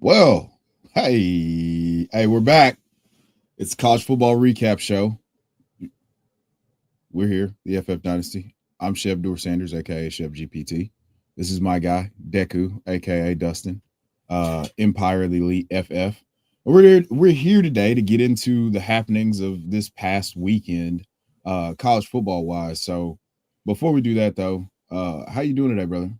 Well, hey, we're back. It's college football recap show. We're here, the FF Dynasty. I'm Chef Door Sanders, aka Chef GPT. This is my guy, Deku, aka Dustin, Empire of the Elite FF. We're here today to get into the happenings of this past weekend, college football wise. So before we do that though, how you doing today, brother?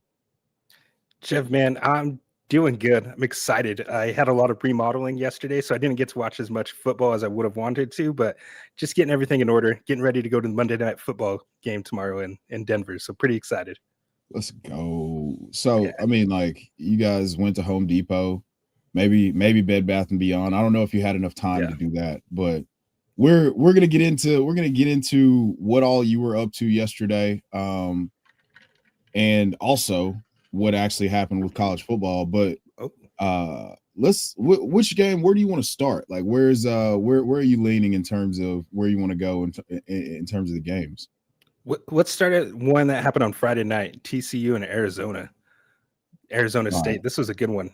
Jeff, man, I'm doing good. I'm excited. I had a lot of remodeling yesterday, so I didn't get to watch as much football as I would have wanted to, but just getting everything in order, getting ready to go to the Monday Night Football game tomorrow in Denver. So pretty excited. Let's go. So, Yeah. I mean, like you guys went to Home Depot, maybe Bed Bath and Beyond. I don't know if you had enough time Yeah. to do that, but we're gonna get into what all you were up to yesterday, and also what actually happened with college football. But Oh, which game? Where do you want to start? Like, where are you leaning in terms of where you want to go in terms of the games? let's start at one that happened on Friday night, TCU and Arizona All right. State. This was a good one.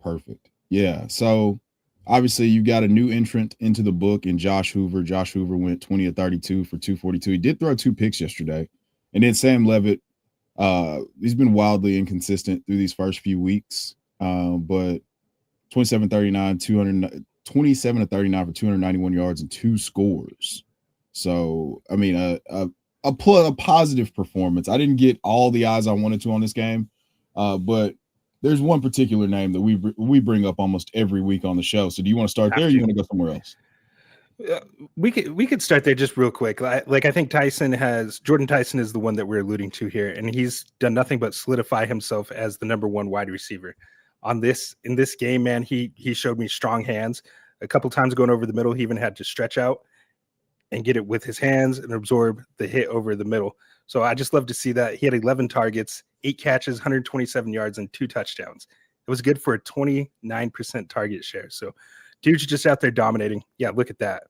Perfect. Yeah. So obviously you got a new entrant into the book in Josh Hoover. Josh Hoover went 20 of 32 for 242. He did throw two picks yesterday. And then Sam Levitt, he's been wildly inconsistent through these first few weeks. But 27-39, 27 to 39 for 291 yards and two scores. So, I mean, a positive performance. I didn't get all the eyes I wanted to on this game, but there's one particular name that we bring up almost every week on the show. So, do you want to start there? Or you want to go somewhere else? We could start there just real quick. Like I think Jordyn Tyson is the one that we're alluding to here, and he's done nothing but solidify himself as the number one wide receiver in this game. Man, he showed me strong hands a couple times going over the middle. He even had to stretch out and get it with his hands and absorb the hit over the middle. So I just love to see that. He had 11 targets, 8 catches, 127 yards, and 2 touchdowns. It was good for a 29% target share. So dude's just out there dominating. Yeah, look at that.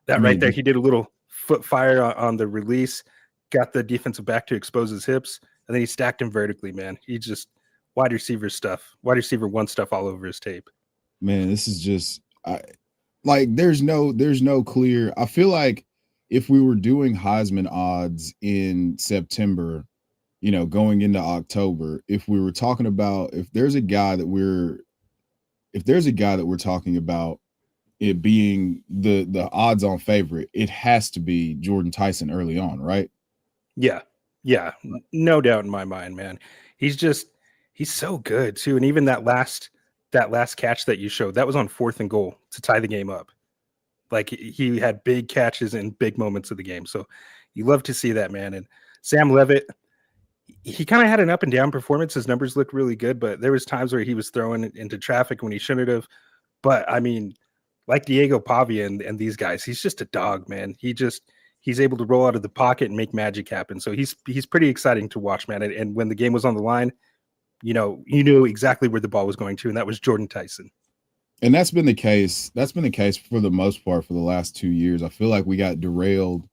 That right there, he did a little foot fire on the release, got the defensive back to expose his hips, and then he stacked him vertically, man. He just wide receiver one stuff all over his tape. Man, this is just there's no clear. I feel like if we were doing Heisman odds in September, going into October, if we were talking about if there's a guy that we're talking about it being the odds on favorite, it has to be Jordyn Tyson early on, right? Yeah, no doubt in my mind, man. He's so good too, and even that last catch that you showed, that was on 4th and goal to tie the game up. Like he had big catches in big moments of the game, so you love to see that, man. And Sam Levitt, he kind of had an up and down performance. His numbers looked really good, but there was times where he was throwing into traffic when he shouldn't have. But I mean, like Diego Pavia and these guys, he's just a dog, man. He's able to roll out of the pocket and make magic happen. So he's pretty exciting to watch, man. And when the game was on the line, you knew exactly where the ball was going to, and that was Jordyn Tyson. And that's been the case. That's been the case for the most part for the last 2 years. I feel like we got derailed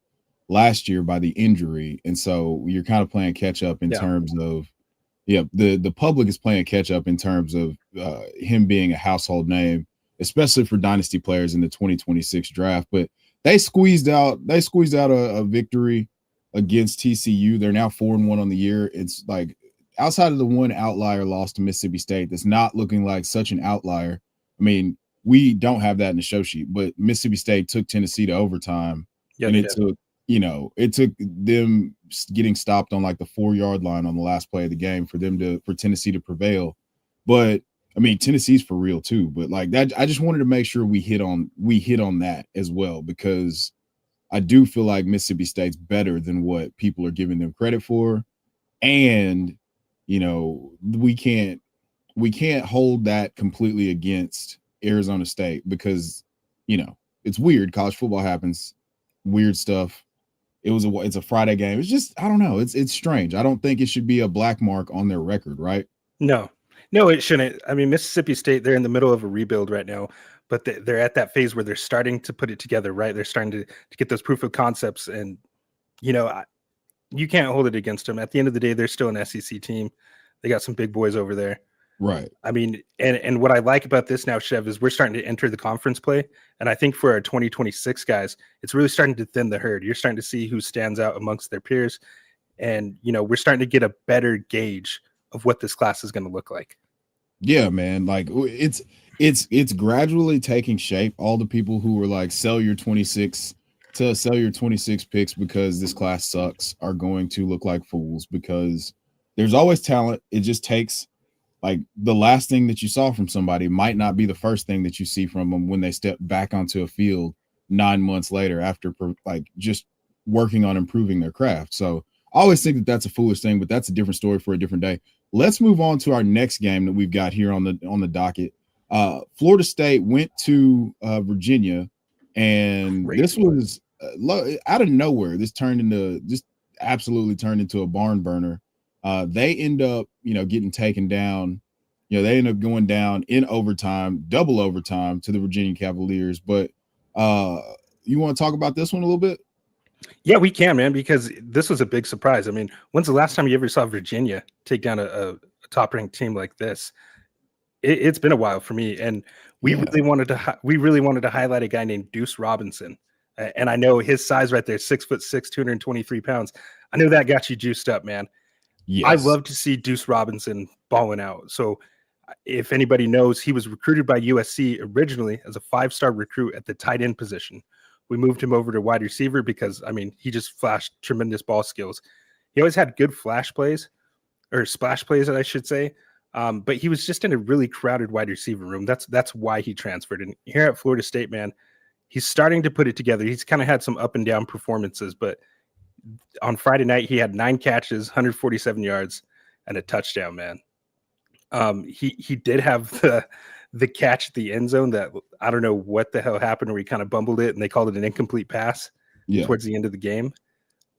last year by the injury, and so you're kind of playing catch up in terms of, the public is playing catch up in terms of him being a household name, especially for dynasty players in the 2026 draft. But they squeezed out a victory against TCU. They're now 4-1 on the year. It's like outside of the one outlier loss to Mississippi State, that's not looking like such an outlier. I mean, we don't have that in the show sheet, but Mississippi State took Tennessee to overtime, and it took them getting stopped on like the 4-yard line on the last play of the game for Tennessee to prevail. But I mean, Tennessee's for real too. But like that, I just wanted to make sure we hit on that as well, because I do feel like Mississippi State's better than what people are giving them credit for, and we can't hold that completely against Arizona State, because it's weird. College football happens, weird stuff. It's a Friday game. It's just, I don't know. It's strange. I don't think it should be a black mark on their record, right? No, it shouldn't. I mean, Mississippi State, they're in the middle of a rebuild right now, but they're at that phase where they're starting to put it together, right? They're starting to get those proof of concepts, and you can't hold it against them. At the end of the day, they're still an SEC team. They got some big boys over there. Right. I mean, and what I like about this now, Chev, is we're starting to enter the conference play. And I think for our 2026 guys, it's really starting to thin the herd. You're starting to see who stands out amongst their peers. And, we're starting to get a better gauge of what this class is going to look like. Yeah, man. Like it's gradually taking shape. All the people who were like, sell your 26 picks because this class sucks are going to look like fools, because there's always talent. It just takes, like, the last thing that you saw from somebody might not be the first thing that you see from them when they step back onto a field 9 months later after like just working on improving their craft. So I always think that that's a foolish thing, but that's a different story for a different day. Let's move on to our next game that we've got here on the docket. Florida State went to Virginia, and this was out of nowhere. This absolutely turned into a barn burner. They end up, getting taken down. They end up going down in overtime, double overtime, to the Virginia Cavaliers. But you want to talk about this one a little bit? Yeah, we can, man, because this was a big surprise. I mean, when's the last time you ever saw Virginia take down a top-ranked team like this? It's been a while for me, and we really wanted to highlight a guy named Duce Robinson. And I know his size right there, 6'6", 223 pounds. I know that got you juiced up, man. Yes. I love to see Duce Robinson balling out. So if anybody knows, he was recruited by USC originally as a 5-star recruit at the tight end position. We moved him over to wide receiver because, I mean, he just flashed tremendous ball skills. He always had good flash plays, or splash plays, I should say. But he was just in a really crowded wide receiver room. That's why he transferred. And here at Florida State, man, he's starting to put it together. He's kind of had some up and down performances, but on Friday night, he had 9 catches, 147 yards, and a touchdown, man. He did have the catch at the end zone that I don't know what the hell happened, where he kind of bumbled it and they called it an incomplete pass towards the end of the game.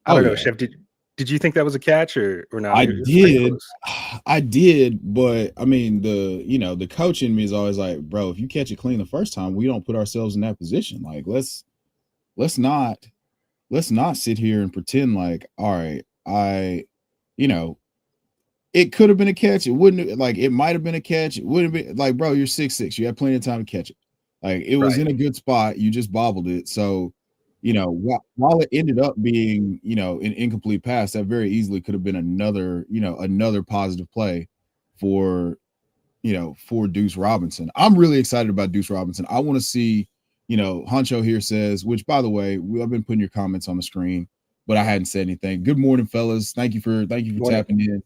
I don't know, Chef. Did you think that was a catch or not? I did, but I mean, the coach in me is always like, bro, if you catch it clean the first time, we don't put ourselves in that position. Like, let's not sit here and pretend like, all right, it could have been a catch. It wouldn't, like, it might have been a catch. It wouldn't be like, bro, you're 6'6". You had plenty of time to catch it. Like, it was in a good spot. You just bobbled it. So, while it ended up being, an incomplete pass, that very easily could have been another positive play for Duce Robinson. I'm really excited about Duce Robinson. I want to see, Honcho here says, which, by the way, I've been putting your comments on the screen, but I hadn't said anything. Good morning, fellas. Thank you for tapping in.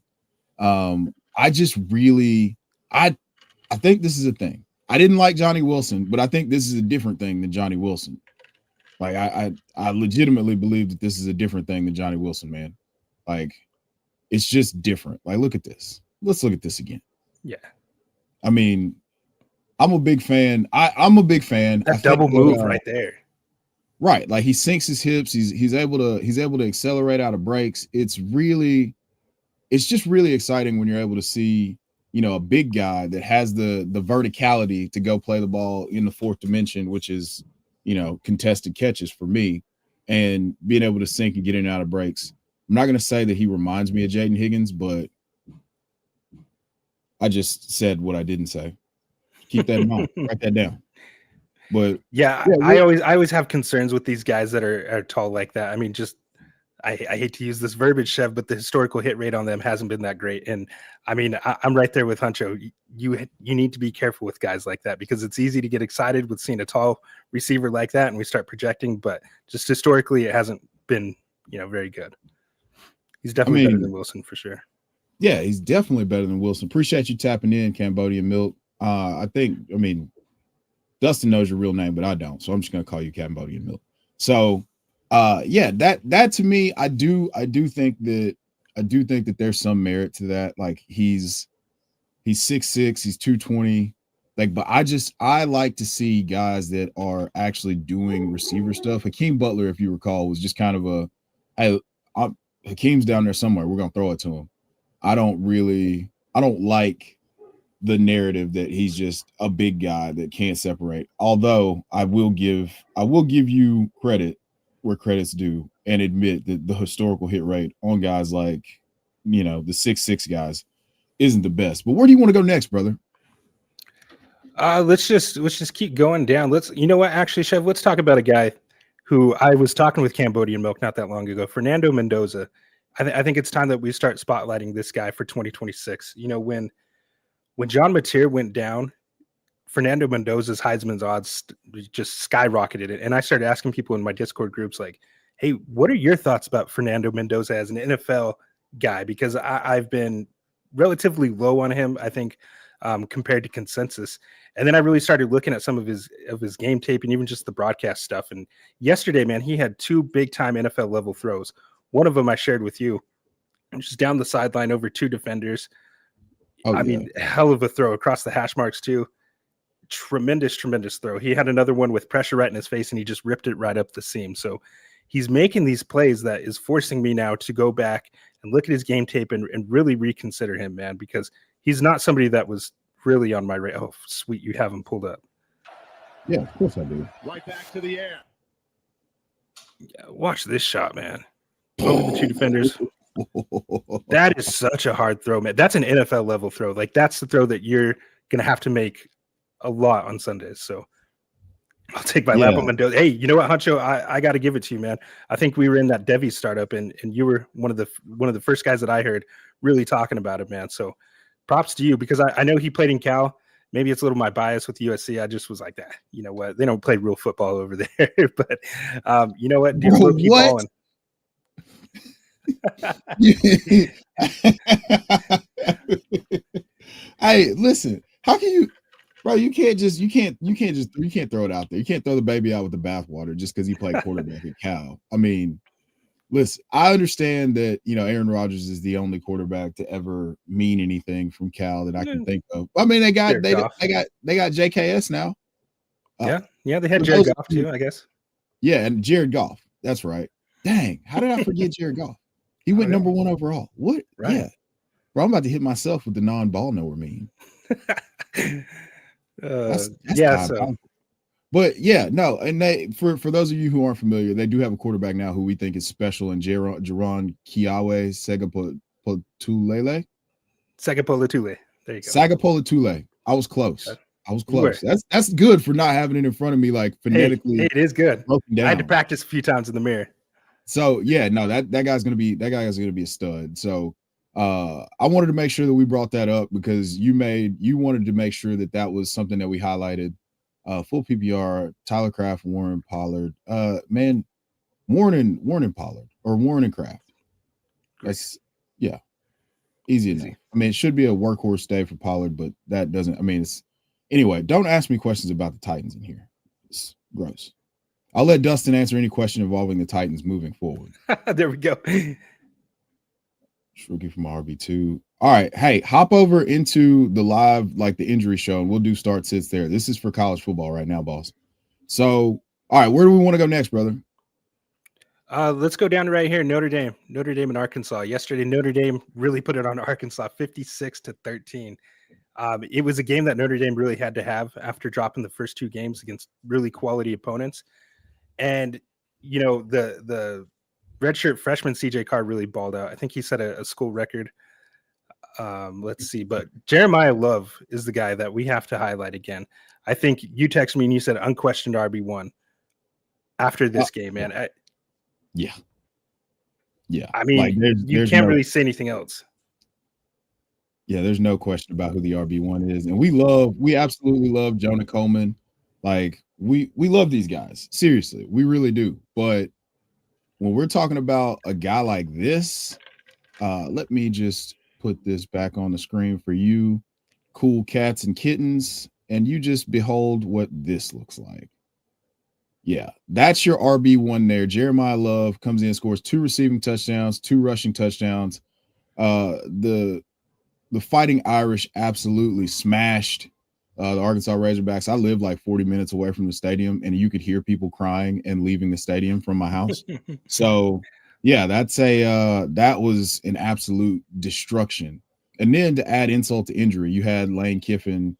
I just really, I think this is a thing. I didn't like Johnny Wilson, but I think this is a different thing than Johnny Wilson. Like, I legitimately believe that this is a different thing than Johnny Wilson, man. Like, it's just different. Like, look at this. Let's look at this again. Yeah. I mean, I'm a big fan. I'm a big fan. That double move right there. Right. Like, he sinks his hips. He's able to accelerate out of breaks. It's just really exciting when you're able to see, a big guy that has the verticality to go play the ball in the fourth dimension, which is, contested catches for me, and being able to sink and get in and out of breaks. I'm not going to say that he reminds me of Jaden Higgins, but I just said what I didn't say. Keep that in mind. Write that down. But yeah, I always have concerns with these guys that are tall like that. I mean, just I hate to use this verbiage, Chev, but the historical hit rate on them hasn't been that great. And I mean, I'm right there with Huncho. You need to be careful with guys like that, because it's easy to get excited with seeing a tall receiver like that, and we start projecting. But just historically, it hasn't been very good. He's definitely better than Wilson for sure. Yeah, he's definitely better than Wilson. Appreciate you tapping in, Cambodian Milk. Dustin knows your real name, but I don't, so I'm just gonna call you Cambodian Milk. So. That to me, I do think that there's some merit to that. Like, he's 6'6", he's 220. Like, but I like to see guys that are actually doing receiver stuff. Hakeem Butler, if you recall, was just kind of Hakeem's down there somewhere. We're gonna throw it to him. I don't like the narrative that he's just a big guy that can't separate. Although I will give you credit where credit's due, and admit that the historical hit rate on guys like, the 6'6" guys isn't the best. But where do you want to go next, brother? Let's just keep going down. You know what? Actually, Chev, let's talk about a guy who I was talking with Cambodian Milk not that long ago, Fernando Mendoza. I think it's time that we start spotlighting this guy for 2026. You know, when John Mateer went down, Fernando Mendoza's Heisman's odds just skyrocketed it. And I started asking people in my Discord groups, like, hey, what are your thoughts about Fernando Mendoza as an NFL guy? Because I've been relatively low on him, I think, compared to consensus. And then I really started looking at some of his game tape and even just the broadcast stuff. And yesterday, man, he had 2 big-time NFL level throws. One of them I shared with you, just down the sideline over 2 defenders. I mean, hell of a throw across the hash marks too. Tremendous throw. He had another one with pressure right in his face, and he just ripped it right up the seam. So he's making these plays that is forcing me now to go back and look at his game tape and really reconsider him, man, because he's not somebody that was really on my radar. Oh, sweet. You have him pulled up. Yeah, of course I do. Right back to the air. Yeah, watch this shot, man. Over the 2 defenders. That is such a hard throw, man. That's an NFL level throw. Like, that's the throw that you're going to have to make a lot on Sundays. So I'll take my lap on Mendoza. Hey, you know what, Huncho? I got to give it to you, man. I think we were in that Devi startup, and you were one of the first guys that I heard really talking about it, man. So props to you, because I know he played in Cal. Maybe it's a little my bias with USC. I just was like, that. You know what? They don't play real football over there. But you know what? Dude, we'll keep balling. Hey, listen, how can you, bro? You can't throw it out there. You can't throw the baby out with the bathwater just because he played quarterback at Cal. I mean, listen, I understand that, you know, Aaron Rodgers is the only quarterback to ever mean anything from Cal that I can think of. I mean, they got JKS now. Yeah, they had Jared Goff too, I guess. Yeah, and Jared Goff. That's right. Dang, how did I forget Jared Goff? He went number 1 overall. What? Right. Yeah. Bro, I'm about to hit myself with the non-ball knower meme. That's so. But yeah, no, and they for those of you who aren't familiar, they do have a quarterback now who we think is special, and Jerron Kiawe Sagapolutule. There you go. Sagapolutule. I was close. That's good for not having it in front of me, like phonetically. Hey, it is good. I had to practice a few times in the mirror. So yeah, no, that guy's gonna be a stud. So I wanted to make sure that we brought that up because you wanted to make sure that was something that we highlighted. Full PPR, Tyler Kraft, Warren Pollard. Warren and Pollard, or Warren and Kraft. That's easy enough. I mean, it should be a workhorse day for Pollard, but that doesn't. I mean, anyway. Don't ask me questions about the Titans in here. It's gross. I'll let Dustin answer any question involving the Titans moving forward. There we go. Rookie from RB2. All right. Hey, hop over into the live, like the injury show, and we'll do start sits there. This is for college football right now, boss. So, all right, where do we want to go next, brother? Let's go down to right here. Notre Dame and Arkansas. Yesterday, Notre Dame really put it on Arkansas 56-13. It was a game that Notre Dame really had to have after dropping the first 2 games against really quality opponents. And, you know, the redshirt freshman CJ Carr really balled out. I think he set a school record. Let's see. But Jeremiyah Love is the guy that we have to highlight again. I think you texted me and you said unquestioned RB1 after this game, man. Yeah. I mean, like, you can't really say anything else. Yeah, there's no question about who the RB1 is. And we absolutely love Jonah Coleman. Like, we love these guys. Seriously, we really do. But when we're talking about a guy like this, let me just put this back on the screen for you, cool cats and kittens, and you just behold what this looks like. Yeah, that's your RB1 there. Jeremiyah Love comes in, scores 2 receiving touchdowns, 2 rushing touchdowns. The Fighting Irish absolutely smashed the Arkansas Razorbacks. I live like 40 minutes away from the stadium, and you could hear people crying and leaving the stadium from my house. So, yeah, that was an absolute destruction. And then to add insult to injury, you had Lane Kiffin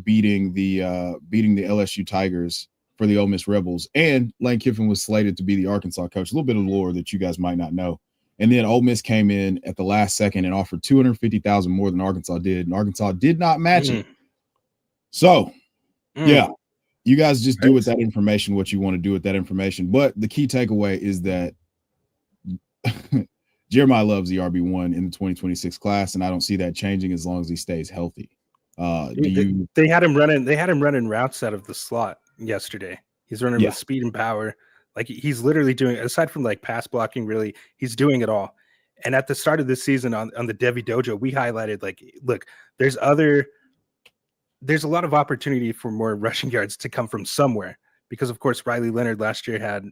beating the LSU Tigers for the Ole Miss Rebels, and Lane Kiffin was slated to be the Arkansas coach. A little bit of lore that you guys might not know. And then Ole Miss came in at the last second and offered $250,000 more than Arkansas did, and Arkansas did not match it. So, yeah, you guys just do with that information what you want to do with that information. But the key takeaway is that Jeremiyah Love's the RB1 in the 2026 class, and I don't see that changing as long as he stays healthy. They had him running routes out of the slot yesterday. He's running with speed and power. Like he's literally doing, aside from like pass blocking, really, he's doing it all. And at the start of this season on the Devi Dojo, we highlighted like, look, there's a lot of opportunity for more rushing yards to come from somewhere, because of course Riley Leonard last year had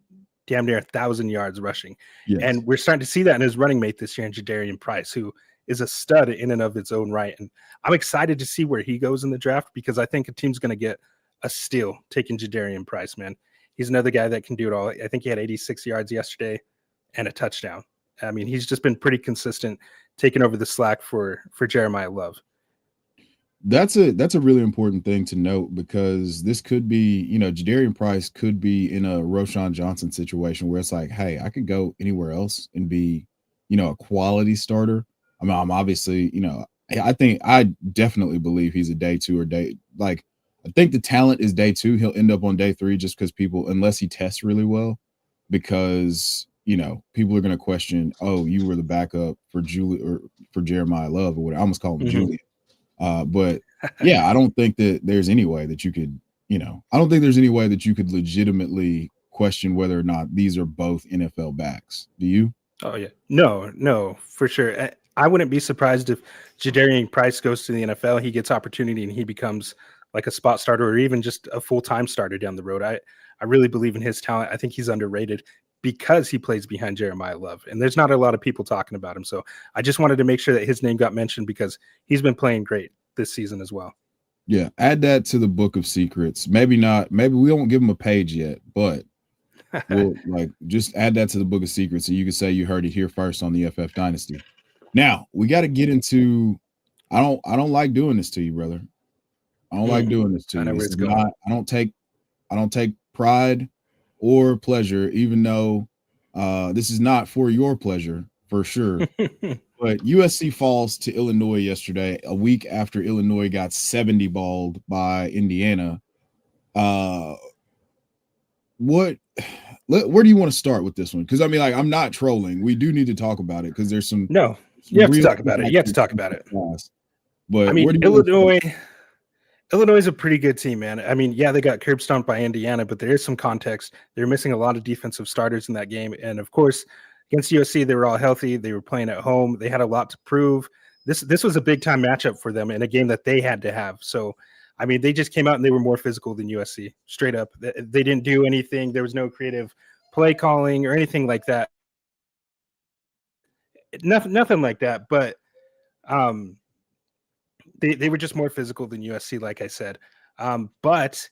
damn near 1,000 yards rushing. Yes. And we're starting to see that in his running mate this year in Jordyn Price, who is a stud in and of its own right. And I'm excited to see where he goes in the draft, because I think a team's going to get a steal taking Jordyn Price, man. He's another guy that can do it all. I think he had 86 yards yesterday and a touchdown. I mean, he's just been pretty consistent, taking over the slack for Jeremiyah Love. That's a really important thing to note, because this could be, Jordyn Price could be in a Roschon Johnson situation where it's like, hey, I could go anywhere else and be, a quality starter. I mean, I'm obviously, I definitely believe he's a day 2 or day, like, I think the talent is day 2. He'll end up on day 3 just because people, unless he tests really well, because, people are going to question, oh, you were the backup for Jeremiyah Love or whatever. I almost call him Julian. But yeah, I don't think that there's any way that you could, I don't think there's any way that you could legitimately question whether or not these are both NFL backs. Do you? Oh yeah, no, for sure. I wouldn't be surprised if Jordyn Price goes to the NFL, he gets opportunity and he becomes like a spot starter or even just a full-time starter down the road. I really believe in his talent. I think he's underrated because he plays behind Jeremiyah Love, and there's not a lot of people talking about him. So I just wanted to make sure that his name got mentioned, because he's been playing great this season as well. Yeah, add that to the book of secrets. Maybe not. Maybe we won't give him a page yet, but we'll just add that to the book of secrets, so you can say you heard it here first on the FF Dynasty. Now we got to get into. I don't like doing this to you, brother. I don't like doing this to you. I don't take pride or pleasure, even though this is not for your pleasure for sure. But USC falls to Illinois yesterday, a week after Illinois got 70 balled by Indiana. Where do you want to start with this one? Because I mean, like, I'm not trolling. We do need to talk about it, because there's some. No, you have to talk about it. You have to talk about it. But I mean, Illinois is a pretty good team, man. I mean, yeah, they got curb stomped by Indiana, but there is some context. They're missing a lot of defensive starters in that game. And of course, against USC, they were all healthy. They were playing at home. They had a lot to prove. This was a big time matchup for them in a game that they had to have. So, I mean, they just came out and they were more physical than USC, straight up. They didn't do anything. There was no creative play calling or anything like that. Nothing like that. But they were just more physical than USC, like I said. But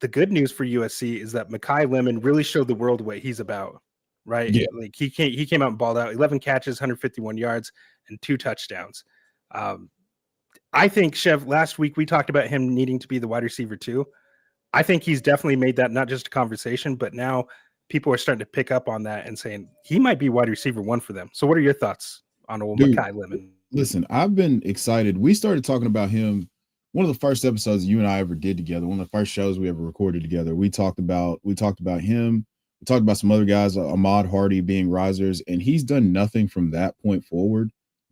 the good news for USC is that Makai Lemon really showed the world what he's about, right? Yeah. Like he came out and balled out, 11 catches, 151 yards, and 2 touchdowns. I think, Chev, last week we talked about him needing to be the wide receiver too. I think he's definitely made that not just a conversation, but now people are starting to pick up on that and saying he might be wide receiver 1 for them. So what are your thoughts on old Makai Lemon? Listen, I've been excited. We started talking about him. One of the first episodes you and I ever did together, one of the first shows we ever recorded together, we talked about him. We talked about some other guys, Ahmad Hardy being risers, and he's done nothing from that point forward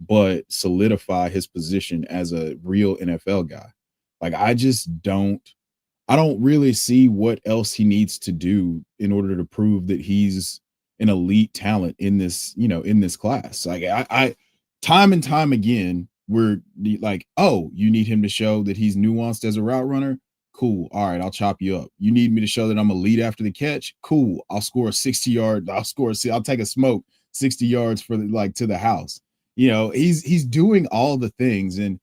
but solidify his position as a real NFL guy. Like, I don't really see what else he needs to do in order to prove that he's an elite talent in this, in this class. Like, I time and time again, we're like, oh, you need him to show that he's nuanced as a route runner? Cool. All right, I'll chop you up. You need me to show that I'm a lead after the catch? Cool. I'll score a 60-yard. I'll take a smoke 60 yards for to the house. He's doing all the things. And,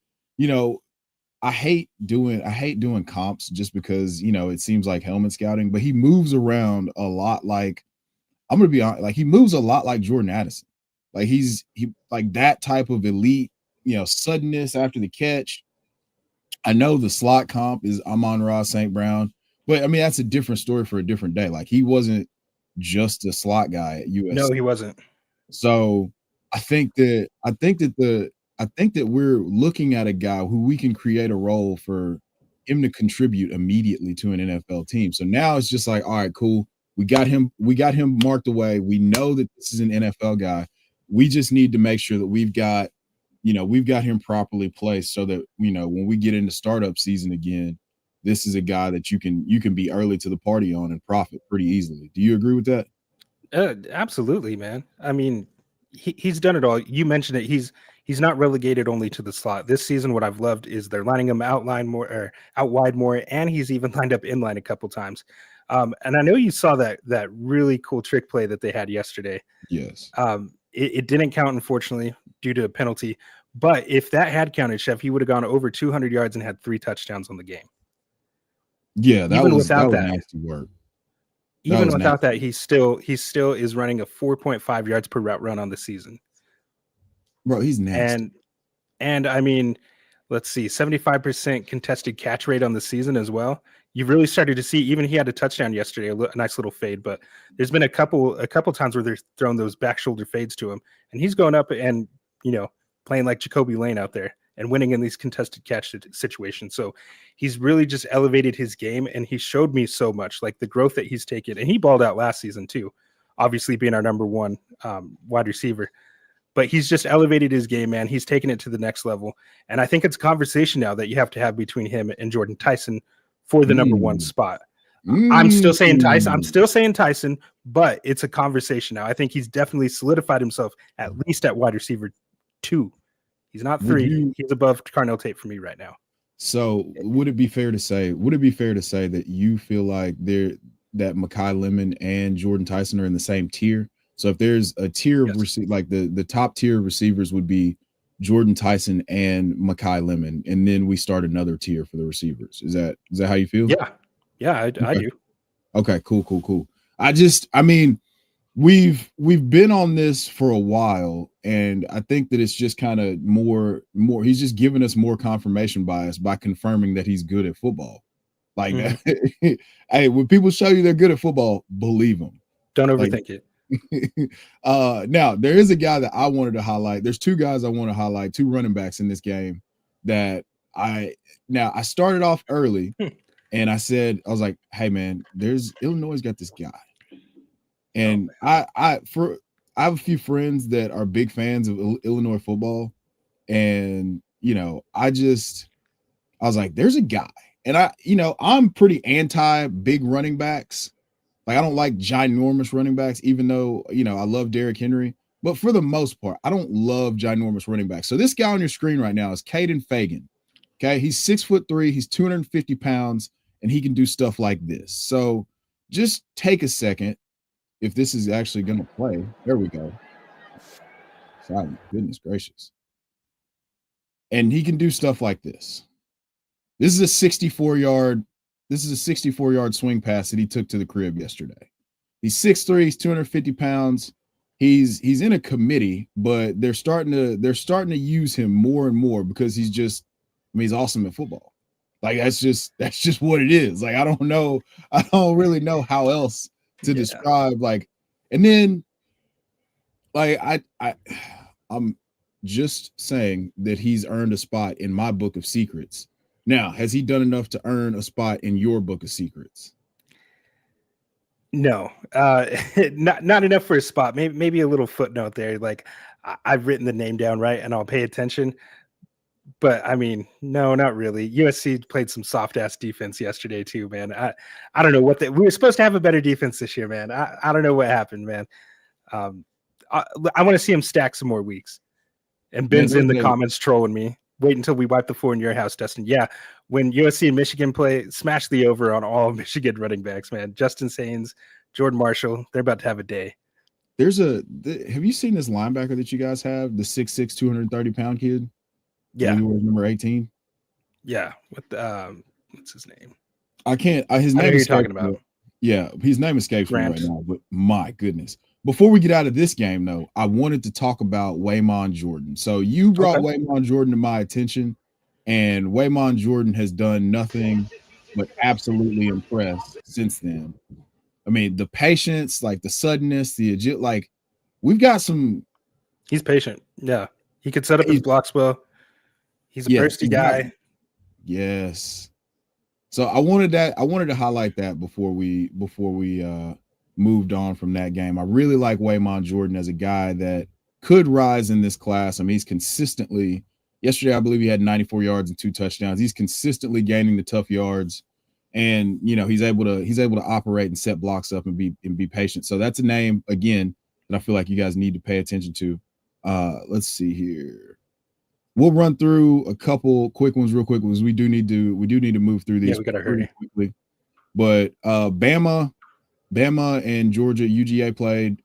I hate doing comps just because, it seems like helmet scouting, but he moves around a lot. Like, I'm going to be honest, like, he moves a lot like Jordan Addison. Like, he like that type of elite, suddenness after the catch. I know the slot comp is Amon-Ra St. Brown, but I mean, that's a different story for a different day. Like, he wasn't just a slot guy at USC. No, he wasn't. So I think that we're looking at a guy who we can create a role for him to contribute immediately to an NFL team. So now it's just like, all right, cool. We got him marked away. We know that this is an NFL guy. We just need to make sure that we've got him properly placed so that, when we get into startup season again, this is a guy that you can be early to the party on and profit pretty easily. Do you agree with that? Absolutely, man. I mean, he's done it all. You mentioned it. He's not relegated only to the slot. This season, what I've loved is they're lining him out wide more, and he's even lined up inline a couple times. And I know you saw that really cool trick play that they had yesterday. Yes. It didn't count, unfortunately, due to a penalty. But if that had counted, Chef, he would have gone over 200 yards and had 3 touchdowns on the game. Yeah, that was nasty work. Even without that, he still is running a 4.5 yards per route run on the season. Bro, he's nasty. And I mean, let's see, 75% contested catch rate on the season as well. You've really started to see, even he had a touchdown yesterday, a nice little fade, but there's been a couple times where they're throwing those back shoulder fades to him, and he's going up and, playing like Jacoby Lane out there and winning in these contested catch situations. So he's really just elevated his game, and he showed me so much, like the growth that he's taken. And he balled out last season too, obviously being our number one wide receiver. But he's just elevated his game, man. He's taken it to the next level. And I think it's a conversation now that you have to have between him and Jordyn Tyson for the number one spot. I'm still saying Tyson, but it's a conversation now. I think he's definitely solidified himself at least at wide receiver 2. He's not 3. He's above Carnell Tate for me right now. So would it be fair to say that you feel like that Makai Lemon and Jordyn Tyson are in the same tier? So if there's a tier of like the top tier receivers would be Jordyn Tyson and Makai Lemon, and then we start another tier for the receivers. Is that how you feel? Yeah, I do. Okay, cool. I mean, we've been on this for a while, and I think that it's just kind of more. He's just giving us more confirmation bias by confirming that he's good at football. Like, hey, when people show you they're good at football, believe them. Don't overthink it. Now there is a guy that I wanted to highlight. There's 2 guys I want to highlight, 2 running backs in this game that I started off early and I was like, hey man, Illinois got this guy. And I have a few friends that are big fans of Illinois football. And, I was like, there's a guy. And I'm pretty anti big running backs. Like, I don't like ginormous running backs, even though, I love Derrick Henry. But for the most part, I don't love ginormous running backs. So this guy on your screen right now is Caden Fagan. Okay, he's 6'3", he's 250 pounds, and he can do stuff like this. So just take a second. If this is actually going to play, there we go. Sorry, goodness gracious. And he can do stuff like this. This is a 64-yard swing pass that he took to the crib yesterday. He's 6'3", he's 250 pounds. He's in a committee, but they're starting to use him more and more because he's awesome at football. Like that's just what it is. Like I don't really know how else to describe, like, and then like I'm just saying that he's earned a spot in my book of secrets. Now, has he done enough to earn a spot in your book of secrets? No, not enough for a spot. Maybe a little footnote there. Like I've written the name down right, and I'll pay attention. But I mean, no, not really. USC played some soft ass defense yesterday too, man. I don't know what we were supposed to have a better defense this year, man. I don't know what happened, man. I want to see him stack some more weeks. And Ben's in the comments trolling me. Wait until we wipe the floor in your house, Dustin. Yeah, when USC and Michigan play, smash the over on all Michigan running backs, man. Justin Sains, Jordan Marshall, they're about to have a day. Have you seen this linebacker that you guys have, the 6'6", 230-pound kid? Yeah. Number 18? Yeah. What's his name? I can't. His name is talking about. Yeah, his name escapes me right now, but my goodness. Before we get out of this game, though, I wanted to talk about Waymon Jordan. So you brought Waymon Jordan to my attention, and Waymon Jordan has done nothing but absolutely impress since then. I mean, the patience, like the suddenness, the agility, like we've got some. He's patient. Yeah, he could set up his blocks well. He's a bursty guy. Yes. So I wanted to highlight that before we moved on from that game. I really like Waymon Jordyn as a guy that could rise in this class. I mean, he's consistently. Yesterday, I believe he had 94 yards and 2 touchdowns. He's consistently gaining the tough yards, and he's able to operate and set blocks up and be patient. So that's a name again that I feel like you guys need to pay attention to. Let's see here. We'll run through a couple quick ones real quick because we do need to move through these. Yeah, we gotta hurry quickly. But Bama and Georgia UGA played.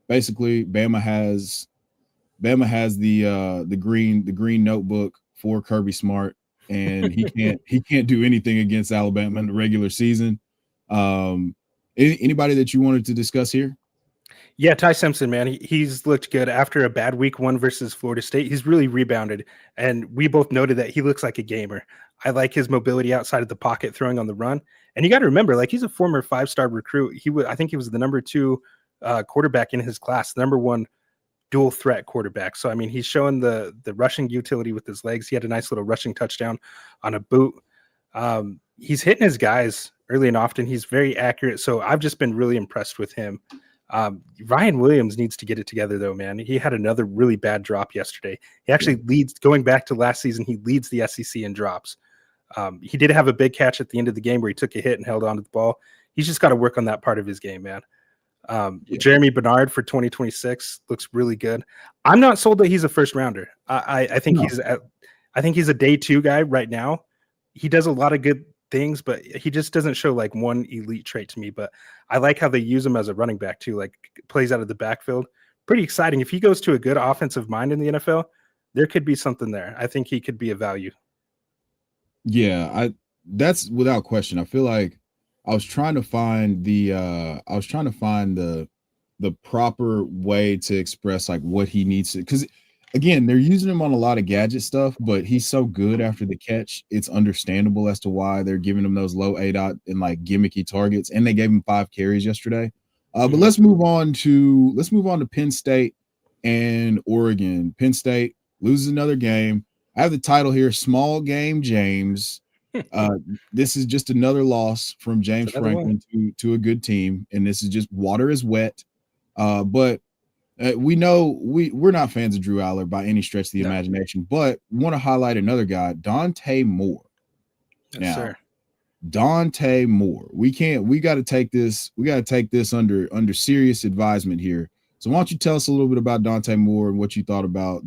Basically, Bama has the green notebook for Kirby Smart, and he can't do anything against Alabama in the regular season. Anybody that you wanted to discuss here? Yeah, Ty Simpson, man, he's looked good after a bad week 1 versus Florida State. He's really rebounded, and we both noted that he looks like a gamer. I like his mobility outside of the pocket, throwing on the run. And you got to remember, like, he's a former 5-star recruit. I think he was the number 2 quarterback in his class, the number 1 dual threat quarterback. So, I mean, he's showing the rushing utility with his legs. He had a nice little rushing touchdown on a boot. He's hitting his guys early and often. He's very accurate. So I've just been really impressed with him. Ryan Williams needs to get it together, though, man. He had another really bad drop yesterday. He actually leads, going back to last season, he leads the SEC in drops. He did have a big catch at the end of the game where he took a hit and held on to the ball. He's just got to work on that part of his game, man. Jeremy Bernard for 2026 looks really good. I'm not sold that he's a first rounder. I think he's a day 2 guy right now. He does a lot of good things, but he just doesn't show like one elite trait to me. But I like how they use him as a running back too, like plays out of the backfield. Pretty exciting. If he goes to a good offensive mind in the NFL, there could be something there. I think he could be a value. Yeah, that's without question. I feel like I was trying to find the proper way to express like what he needs to, because again, they're using him on a lot of gadget stuff, but he's so good after the catch. It's understandable as to why they're giving him those low ADOT and like gimmicky targets. And they gave him 5 carries yesterday. But let's move on to Penn State and Oregon. Penn State loses another game. I have the title here, Small Game James. This is just another loss from James Franklin to a good team, and this is just water is wet. But we know we're not fans of Drew Aller by any stretch of the imagination, but want to highlight another guy, Dante Moore. Yes, sir. Dante Moore. We got to take this under serious advisement here. So why don't you tell us a little bit about Dante Moore and what you thought about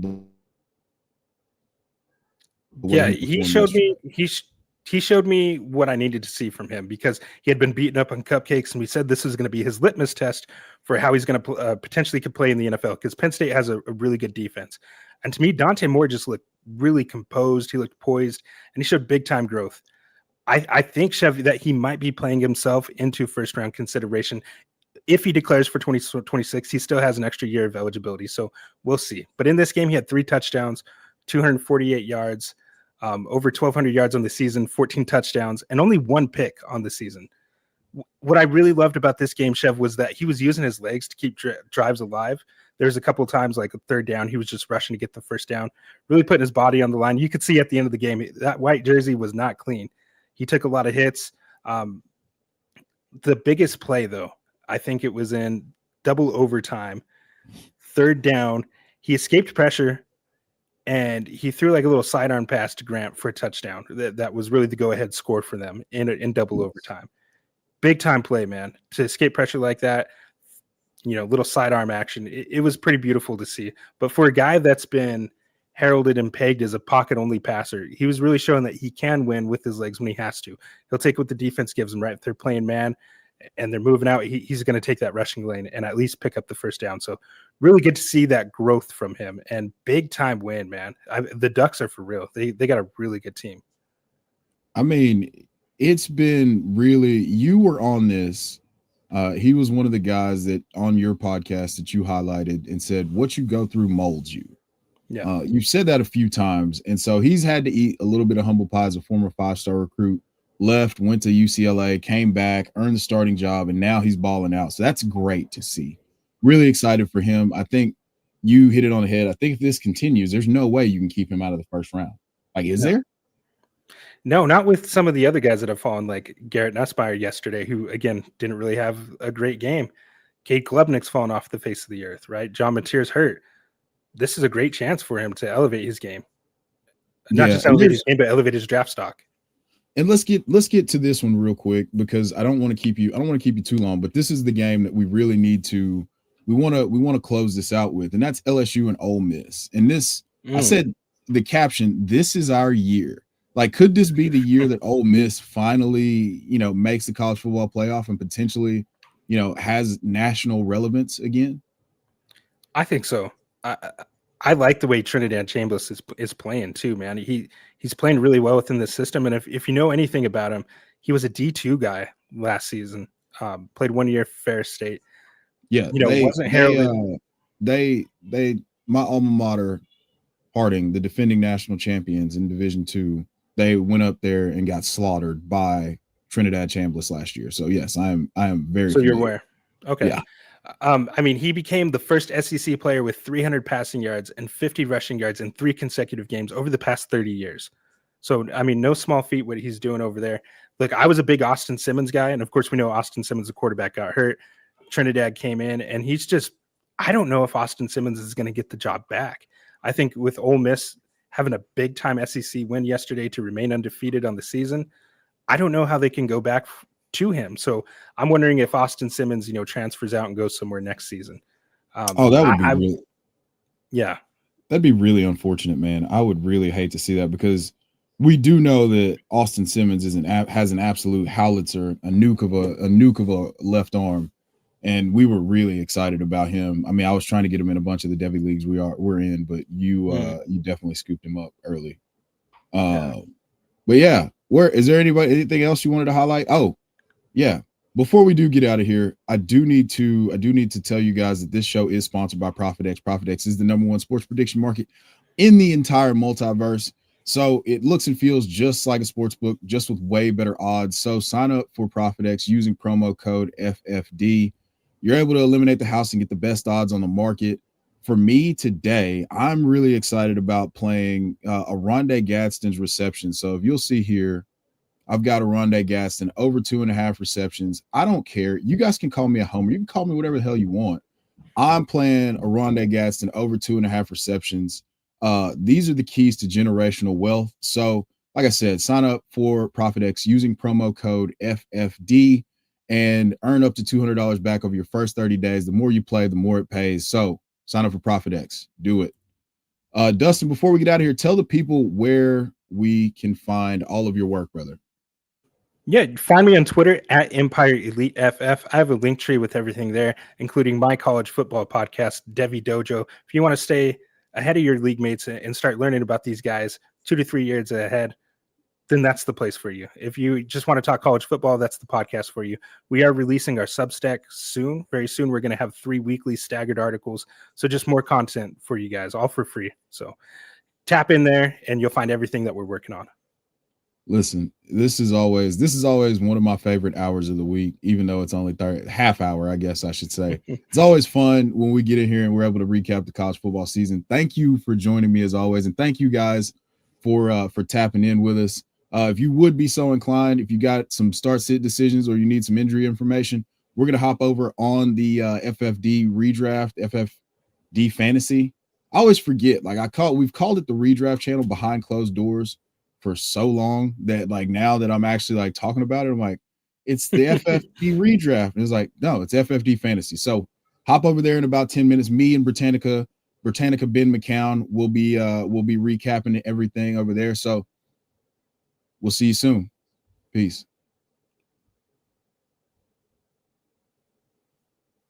he showed me what I needed to see from him, because he had been beaten up on cupcakes, and we said this was going to be his litmus test for how he's going to potentially could play in the NFL, because Penn State has a really good defense. And to me, Dante Moore just looked really composed. He looked poised, and he showed big time growth. I think, Chevy, that he might be playing himself into first round consideration. If he declares for 2026, he still has an extra year of eligibility. So we'll see. But in this game, he had 3 touchdowns, 248 yards, over 1,200 yards on the season, 14 touchdowns, and only 1 pick on the season. What I really loved about this game, Chev, was that he was using his legs to keep drives alive. There's a couple of times, like a 3rd down, he was just rushing to get the first down, really putting his body on the line. You could see at the end of the game, that white jersey was not clean. He took a lot of hits. The biggest play, though, I think it was in double overtime, 3rd down. He escaped pressure, and he threw like a little sidearm pass to Grant for a touchdown. That was really the go-ahead score for them in double overtime. Big time play, man. To escape pressure like that, little sidearm action. It was pretty beautiful to see. But for a guy that's been heralded and pegged as a pocket-only passer, he was really showing that he can win with his legs when he has to. He'll take what the defense gives him, right? If they're playing man and they're moving out, he's going to take that rushing lane and at least pick up the first down. So really good to see that growth from him, and big time win, man. The Ducks are for real. They got a really good team. I mean, it's been really, you were on this. He was one of the guys that on your podcast that you highlighted and said, what you go through molds you. Yeah. You've said that a few times. And so he's had to eat a little bit of humble pie as a former 5-star recruit, left, went to UCLA, came back, earned the starting job, and now he's balling out. So that's great to see. really excited for him. I think you hit it on the head. I think if this continues, there's no way you can keep him out of the first round. Like, is there? No, not with some of the other guys that have fallen, like Garrett Nussmeier yesterday, who again didn't really have a great game. Cade Klubnik's fallen off the face of the earth, right? John Mateer's hurt. This is a great chance for him to elevate his game. Not just elevate his game, but elevate his draft stock. And let's get to this one real quick, because I don't want to keep you too long, but this is the game that we really need to we want to close this out with, and that's LSU and Ole Miss. And this, I said the caption, this is our year. Like, could this be the year that Ole Miss finally, makes the college football playoff and potentially, has national relevance again? I think so. I like the way Trinidad Chambliss is playing too, man. He's playing really well within the system. And if you know anything about him, he was a D2 guy last season. Played 1 year Ferris State. Yeah, wasn't heralded. My alma mater, Harding, the defending national champions in Division II, they went up there and got slaughtered by Trinidad Chambliss last year. So yes, I am very. So you're aware. Okay. Yeah. I mean, he became the first SEC player with 300 passing yards and 50 rushing yards in 3 consecutive games over the past 30 years. So, I mean, no small feat what he's doing over there. Look, I was a big Austin Simmons guy, and of course we know Austin Simmons, the quarterback, got hurt. Trinidad came in, and he's just, I don't know if Austin Simmons is going to get the job back. I think with Ole Miss having a big-time SEC win yesterday to remain undefeated on the season, I don't know how they can go back to him. So I'm wondering if Austin Simmons, transfers out and goes somewhere next season. That would be yeah. That'd be really unfortunate, man. I would really hate to see that, because we do know that Austin Simmons has an absolute howitzer, a nuke of a left arm, and we were really excited about him. I mean, I was trying to get him in a bunch of the Devy leagues we're in, but you definitely scooped him up early. But yeah, is there anything else you wanted to highlight? Oh, yeah. Before we do get out of here, I do need to tell you guys that this show is sponsored by ProfitX. ProfitX is the #1 sports prediction market in the entire multiverse. So it looks and feels just like a sports book, just with way better odds. So sign up for ProfitX using promo code FFD. You're able to eliminate the house and get the best odds on the market. For me today, I'm really excited about playing Oronde Gadsden's reception. So if you'll see here, I've got Oronde Gadsden over 2.5 receptions. I don't care. You guys can call me a homer. You can call me whatever the hell you want. I'm playing Oronde Gadsden over 2.5 receptions. These are the keys to generational wealth. So, like I said, sign up for ProfitX using promo code FFD and earn up to $200 back over your first 30 days. The more you play, the more it pays. So sign up for ProfitX. Do it. Dustin, before we get out of here, tell the people where we can find all of your work, brother. Yeah, find me on Twitter at Empire Elite FF. I have a link tree with everything there, including my college football podcast, Devy Dojo. If you want to stay ahead of your league mates and start learning about these guys 2 to 3 years ahead, then that's the place for you. If you just want to talk college football, that's the podcast for you. We are releasing our Substack soon. Very soon, we're going to have 3 weekly staggered articles. So just more content for you guys, all for free. So tap in there and you'll find everything that we're working on. Listen, this is always one of my favorite hours of the week, even though it's only half hour, I guess I should say. It's always fun when we get in here and we're able to recap the college football season. Thank you for joining me as always, and thank you guys for tapping in with us. If you would be so inclined, if you got some start-sit decisions or you need some injury information, we're gonna hop over on the FFD redraft, FFD fantasy. I always forget, we've called it the redraft channel behind closed doors for so long that now that I'm actually talking about it, I'm like, it's the FFD redraft. And it's like, no, it's FFD fantasy. So hop over there in about 10 minutes. Me and Britannica Ben McCown will be recapping everything over there. So we'll see you soon. Peace.